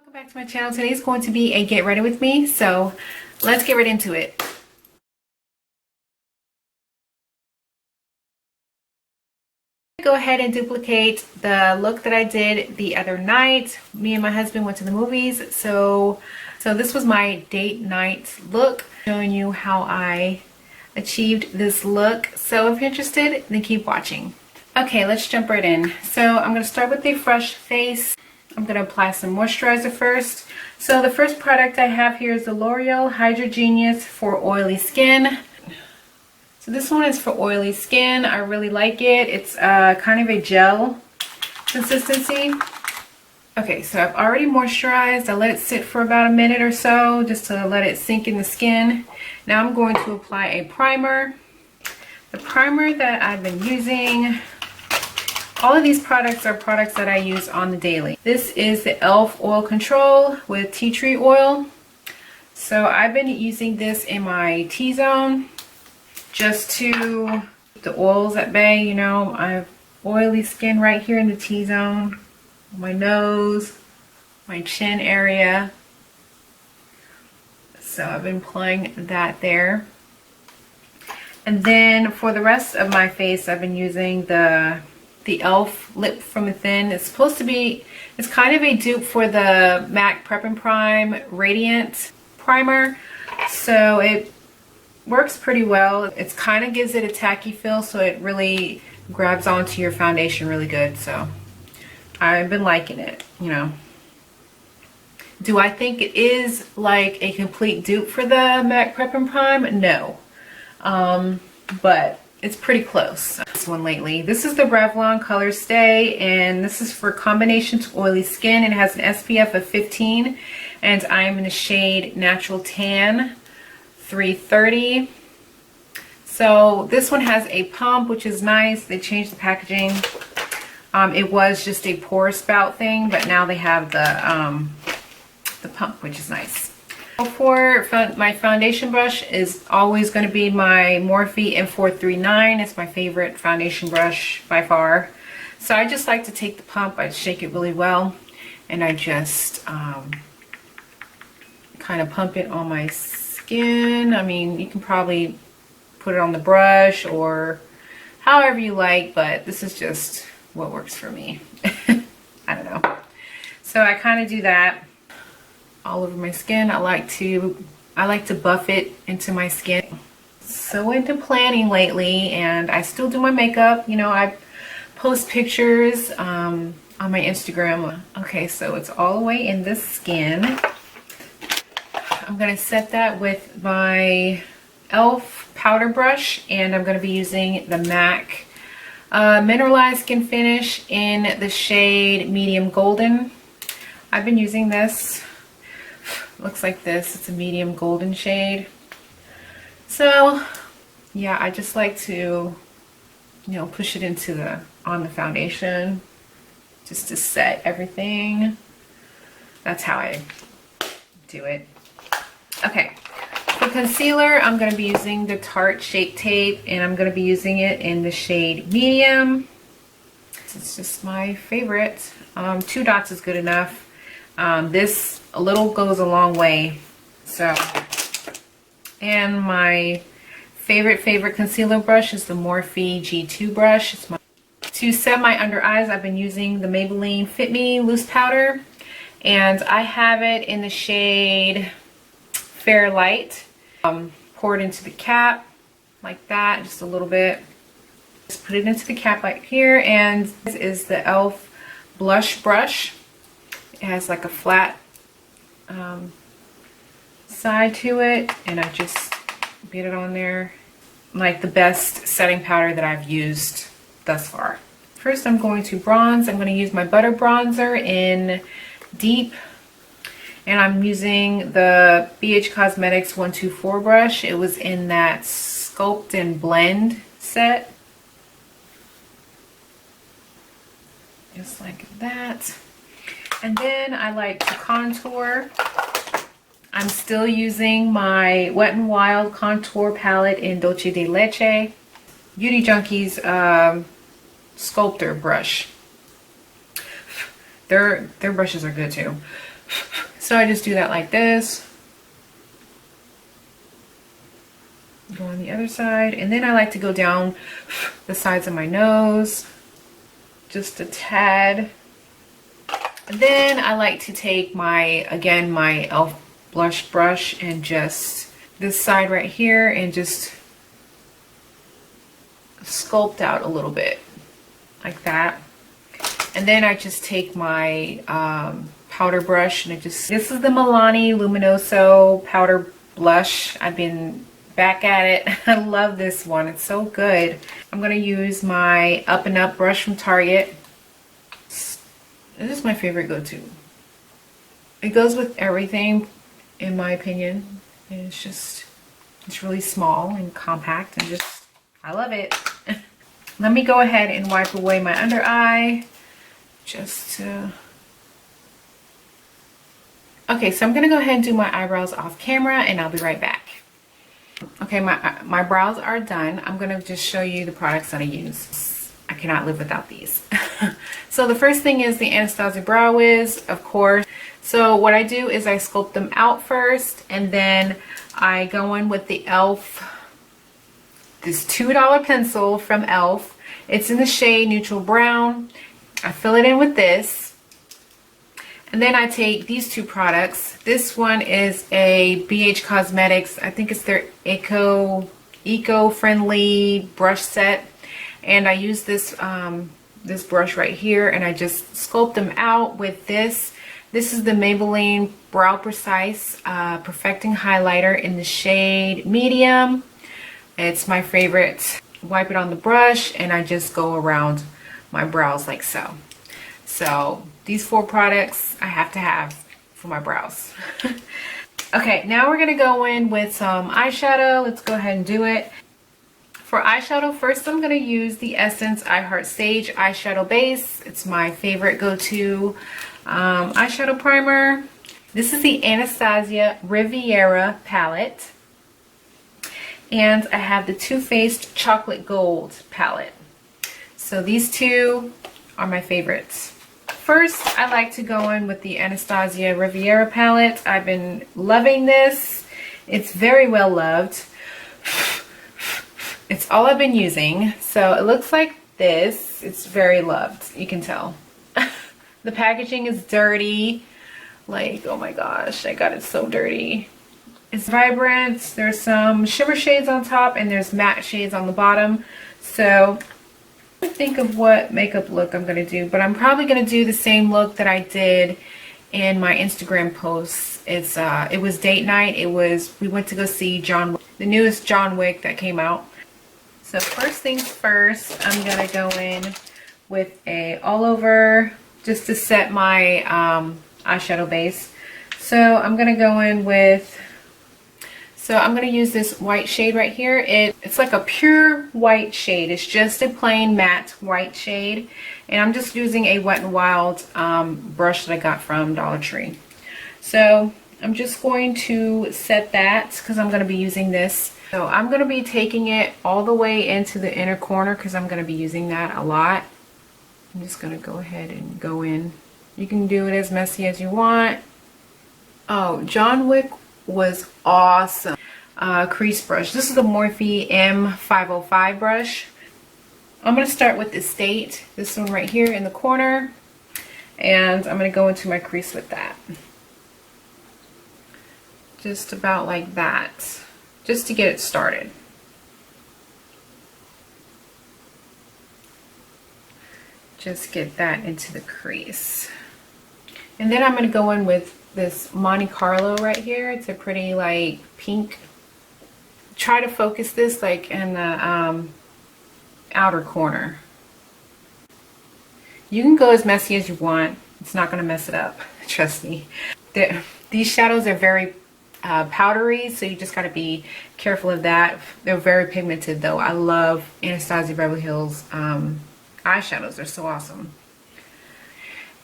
Welcome back to my channel. Today is going to be a get ready with me, so let's get right into it. Go ahead and duplicate the look that I did the other night. Me and my husband went to the movies, so this was my date night look, showing you how I achieved this look. So if you're interested, then keep watching. Okay, let's jump right in. So I'm going to start with a fresh face. I'm going to apply some moisturizer first. So the first product I have here is the L'Oreal Hydra Genius for oily skin. So this one is for oily skin. I really like it. It's kind of a gel consistency. Okay, so I've already moisturized. I let it sit for about a minute or so just to let it sink in the skin. Now I'm going to apply a primer. The primer that I've been using, all of these products are products that I use on the daily. This is the e.l.f. Oil Control with tea tree oil. So I've been using this in my T-zone just to keep the oils at bay. You know, I have oily skin right here in the T-zone, my nose, my chin area. So I've been applying that there. And then for the rest of my face, I've been using the e.l.f. Lip from Within. It's supposed to be, it's kind of a dupe for the MAC Prep and Prime Radiant Primer. So it works pretty well. It kind of gives it a tacky feel, so it really grabs onto your foundation really good. So I've been liking it, you know. Do I think it is like a complete dupe for the MAC Prep and Prime? No. But it's pretty close. This one lately. This is the Revlon Color Stay, and this is for combination to oily skin. It has an SPF of 15, and I am in the shade Natural Tan 330. So this one has a pump, which is nice. They changed the packaging. It was just a pore spout thing, but now they have the pump, which is nice. For my foundation brush is always going to be my Morphe M439. It's my favorite foundation brush by far. So I just like to take the pump, I shake it really well, and I just kind of pump it on my skin. I mean, you can probably put it on the brush or however you like, but this is just what works for me. I don't know. So I kind of do that all over my skin. I like to buff it into my skin. So into planning lately, and I still do my makeup. You know, I post pictures on my Instagram. Okay, so it's all the way in the skin. I'm gonna set that with my e.l.f. powder brush, and I'm gonna be using the MAC Mineralized Skin Finish in the shade Medium Golden. I've been using this. Looks like this. It's a medium golden shade. So yeah, I just like to, you know, push it into on the foundation just to set everything. That's how I do it. Okay, for concealer, I'm going to be using the Tarte Shape Tape, and I'm going to be using it in the shade Medium. It's just my favorite. 2 dots is good enough. This a little goes a long way. So, and my favorite concealer brush is the Morphe G2 brush. It's to set my under eyes, I've been using the Maybelline Fit Me loose powder, and I have it in the shade Fair Light. Pour it into the cap like that, just a little bit. Just put it into the cap right here, and this is the e.l.f. blush brush. It has like a flat side to it, and I just get it on there. Like the best setting powder that I've used thus far. First I'm going to bronze. I'm going to use my butter bronzer in Deep, and I'm using the BH Cosmetics 124 brush. It was in that Sculpt and Blend set. Just like that. And then I like to contour. I'm still using my Wet n Wild contour palette in Dolce de Leche. Beauty Junkie's Sculptor brush. Their brushes are good too. So I just do that like this. Go on the other side, and then I like to go down the sides of my nose just a tad. And then I like to take my, again, my e.l.f. blush brush and just this side right here and just sculpt out a little bit like that. And then I just take my powder brush and this is the Milani Luminoso powder blush. I've been back at it. I love this one. It's so good. I'm going to use my Up and Up brush from Target. This is my favorite go-to. It goes with everything, in my opinion. And it's really small and compact and I love it. Let me go ahead and wipe away my under eye. Okay, so I'm gonna go ahead and do my eyebrows off camera and I'll be right back. Okay, my brows are done. I'm gonna just show you the products that I use. I cannot live without these. So the first thing is the Anastasia Brow Wiz, of course. So what I do is I sculpt them out first, and then I go in with the e.l.f. this $2 pencil from e.l.f. It's in the shade Neutral Brown. I fill it in with this. And then I take these two products. This one is a BH Cosmetics. I think it's their eco-friendly brush set. And I use this this brush right here, and I just sculpt them out with this. This is the Maybelline Brow Precise Perfecting Highlighter in the shade Medium. It's my favorite. Wipe it on the brush, and I just go around my brows like so. So these 4 products I have to have for my brows. Okay, now we're gonna go in with some eyeshadow. Let's go ahead and do it. For eyeshadow, first I'm going to use the Essence I Heart Sage eyeshadow base. It's my favorite go-to eyeshadow primer. This is the Anastasia Riviera palette. And I have the Too Faced Chocolate Gold palette. So these two are my favorites. First, I like to go in with the Anastasia Riviera palette. I've been loving this. It's very well loved. It's all I've been using. So it looks like this. It's very loved. You can tell. The packaging is dirty. Like, oh my gosh, I got it so dirty. It's vibrant. There's some shimmer shades on top and there's matte shades on the bottom. So I think of what makeup look I'm going to do. But I'm probably going to do the same look that I did in my Instagram posts. It was date night. We went to go see the newest John Wick that came out. So first things first, I'm going to go in with a all over just to set my eyeshadow base. So I'm going to go in with, I'm going to use this white shade right here. It's like a pure white shade. It's just a plain matte white shade. And I'm just using a Wet n Wild brush that I got from Dollar Tree. So I'm just going to set that because I'm going to be using this. So I'm going to be taking it all the way into the inner corner because I'm going to be using that a lot. I'm just going to go ahead and go in. You can do it as messy as you want. Oh, John Wick was awesome. Crease brush. This is the Morphe M505 brush. I'm going to start with Estate, this one right here in the corner. And I'm going to go into my crease with that. Just about like that. Just to get it started. Just get that into the crease. And then I'm going to go in with this Monte Carlo right here. It's a pretty like pink. Try to focus this like in the outer corner. You can go as messy as you want. It's not going to mess it up. Trust me. These shadows are very powdery, so you just got to be careful of that. They're very pigmented though. I love Anastasia Beverly Hills eyeshadows. They're so awesome.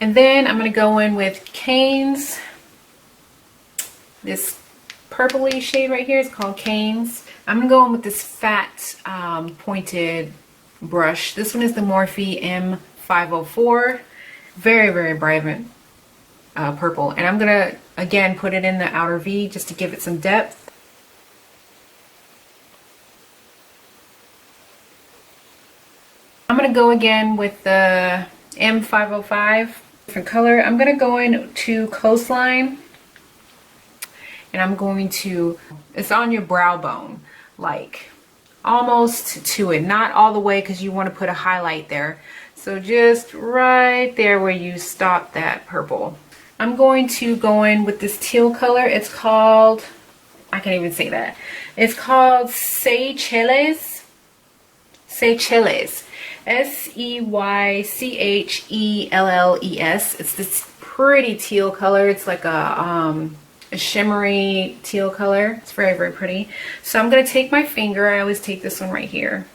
And then I'm going to go in with Cane's. This purpley shade right here is called Cane's. I'm going to go in with this fat pointed brush. This one is the Morphe M504. Very, very vibrant. purple. And I'm gonna, again, put it in the outer V just to give it some depth. I'm gonna go again with the M505, different color. I'm gonna go into Coastline, and I'm going to, it's on your brow bone, like almost to it, not all the way because you want to put a highlight there. So just right there where you stop that purple. I'm going to go in with this teal color. It's called, I can't even say that. It's called Seychelles. Seychelles. Seychelles. It's this pretty teal color. It's like a shimmery teal color. It's very, very pretty. So I'm going to take my finger. I always take this one right here.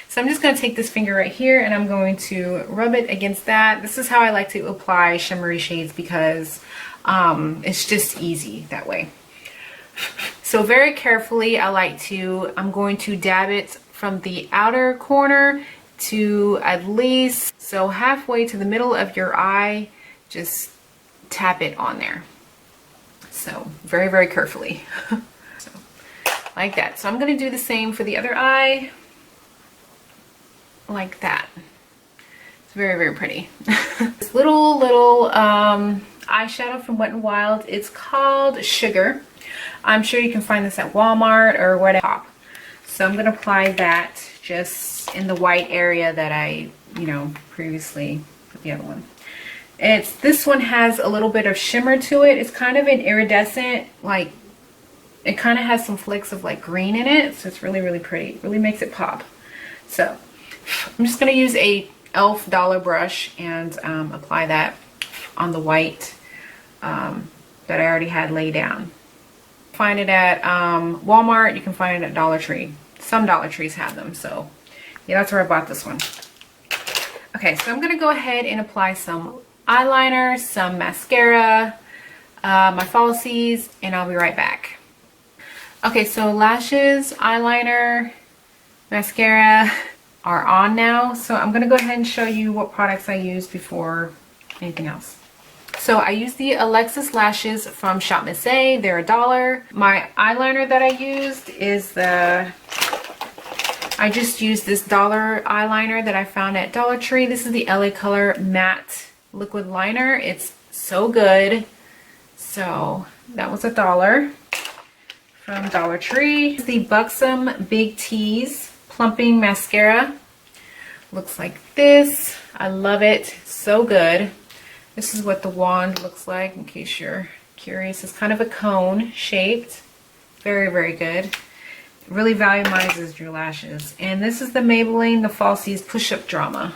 So I'm just going to take this finger right here and I'm going to rub it against that. This is how I like to apply shimmery shades because it's just easy that way. So very carefully, I'm going to dab it from the outer corner to at least, so halfway to the middle of your eye, just tap it on there. So very, very carefully. So, like that. So I'm going to do the same for the other eye. Like that. It's very, very pretty. This little eyeshadow from Wet n Wild. It's called Sugar. I'm sure you can find this at Walmart or whatever. So I'm going to apply that just in the white area that I, previously put the other one. This one has a little bit of shimmer to it. It's kind of an iridescent, like, it kind of has some flecks of like green in it. So it's really, really pretty. It really makes it pop. So I'm just going to use a e.l.f. dollar brush and apply that on the white that I already had laid down. Find it at Walmart. You can find it at Dollar Tree. Some Dollar Trees have them. So yeah, that's where I bought this one. Okay, so I'm going to go ahead and apply some eyeliner, some mascara, my falsies, and I'll be right back. Okay, so lashes, eyeliner, mascara are on now. So I'm going to go ahead and show you what products I used before anything else. So I used the Alexis lashes from Shop Miss A. They're $1. My eyeliner that I used is I just used this dollar eyeliner that I found at Dollar Tree. This is the LA Color Matte Liquid Liner. It's so good. So that was $1 from Dollar Tree. The Buxom Big T's Plumping Mascara. Looks like this. I love it. So good. This is what the wand looks like in case you're curious. It's kind of a cone shaped. Very, very good. Really volumizes your lashes. And this is the Maybelline The Falsies Push-Up Drama.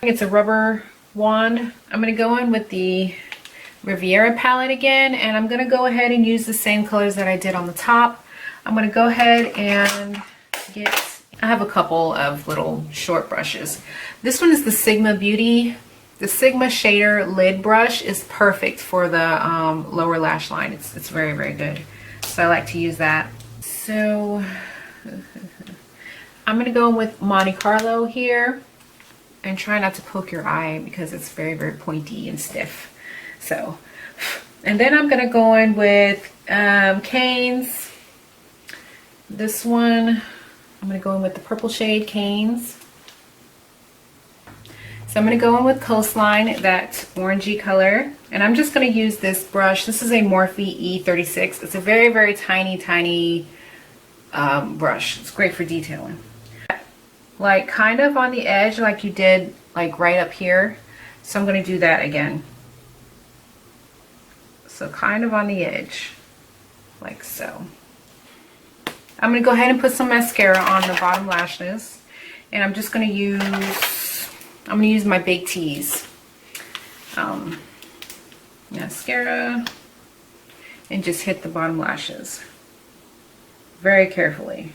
It's a rubber wand. I'm going to go in with the Riviera palette again, and I'm going to go ahead and use the same colors that I did on the top. I'm going to go ahead and I have a couple of little short brushes. This one is the Sigma Beauty. The Sigma Shader Lid Brush is perfect for the lower lash line. It's very, very good. So I like to use that. So I'm going to go with Monte Carlo here and try not to poke your eye because it's very, very pointy and stiff. So, and then I'm going to go in with Cane's. This one, I'm going to go in with the purple shade Cane's. So I'm going to go in with Coastline, that orangey color. And I'm just going to use this brush. This is a Morphe E36. It's a very, very tiny, tiny brush. It's great for detailing. Like kind of on the edge like you did like right up here. So I'm going to do that again. So kind of on the edge. Like so. I'm going to go ahead and put some mascara on the bottom lashes. And I'm just going to use my Big T's mascara and just hit the bottom lashes very carefully.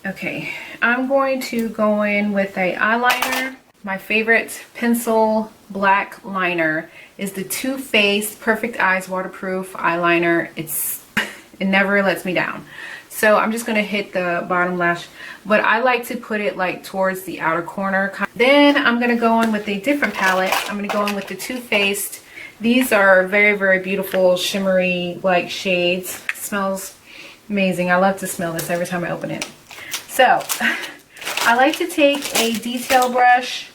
Okay, I'm going to go in with a eyeliner. My favorite pencil black liner is the Too Faced Perfect Eyes Waterproof Eyeliner. It never lets me down. So I'm just going to hit the bottom lash, but I like to put it like towards the outer corner. Then I'm going to go in with a different palette. I'm going to go in with the Too Faced These are very, very beautiful shimmery like shades. It smells amazing. I love to smell this every time I open it. So I like to take a detail brush,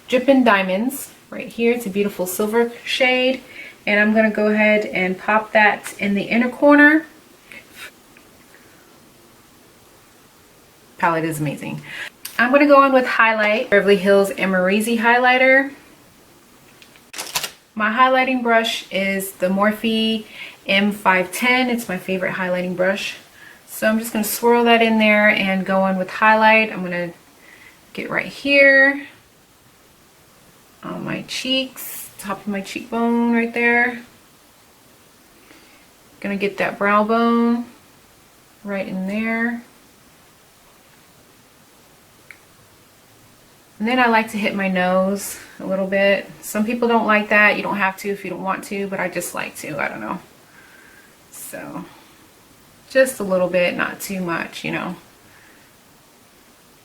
Drippin' Diamonds right here. It's a beautiful silver shade, and I'm going to go ahead and pop that in the inner corner. Palette is amazing. I'm going to go on with highlight, Beverly Hills Emerisi highlighter. My highlighting brush is the Morphe M510. It's my favorite highlighting brush. So I'm just going to swirl that in there and go on with highlight. I'm going to get right here on my cheeks, top of my cheekbone right there. Going to get that brow bone right in there. And then I like to hit my nose a little bit. Some people don't like that. You don't have to if you don't want to, but I just like to. I don't know. So just a little bit, not too much, you know.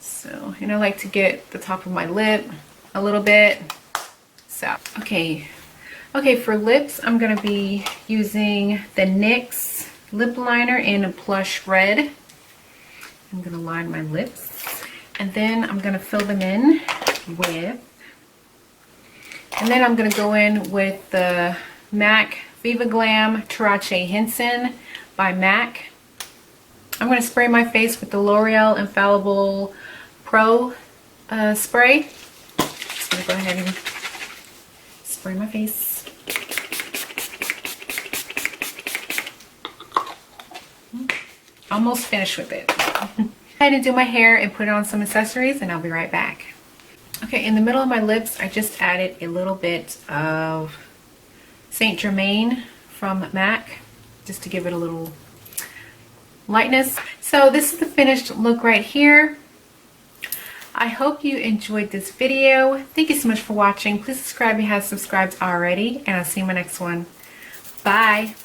So, and I like to get the top of my lip a little bit. So, okay, for lips, I'm going to be using the NYX lip liner in a plush red. I'm going to line my lips. And then I'm going to fill them in with, and then I'm going to go in with the MAC Viva Glam Tarache Henson by MAC. I'm going to spray my face with the L'Oreal Infallible Pro spray. Just going to go ahead and spray my face. Almost finished with it. I had to do my hair and put on some accessories, and I'll be right back. Okay, in the middle of my lips, I just added a little bit of Saint Germain from MAC, just to give it a little lightness. So this is the finished look right here. I hope you enjoyed this video. Thank you so much for watching. Please subscribe if you haven't subscribed already, and I'll see you in my next one. Bye.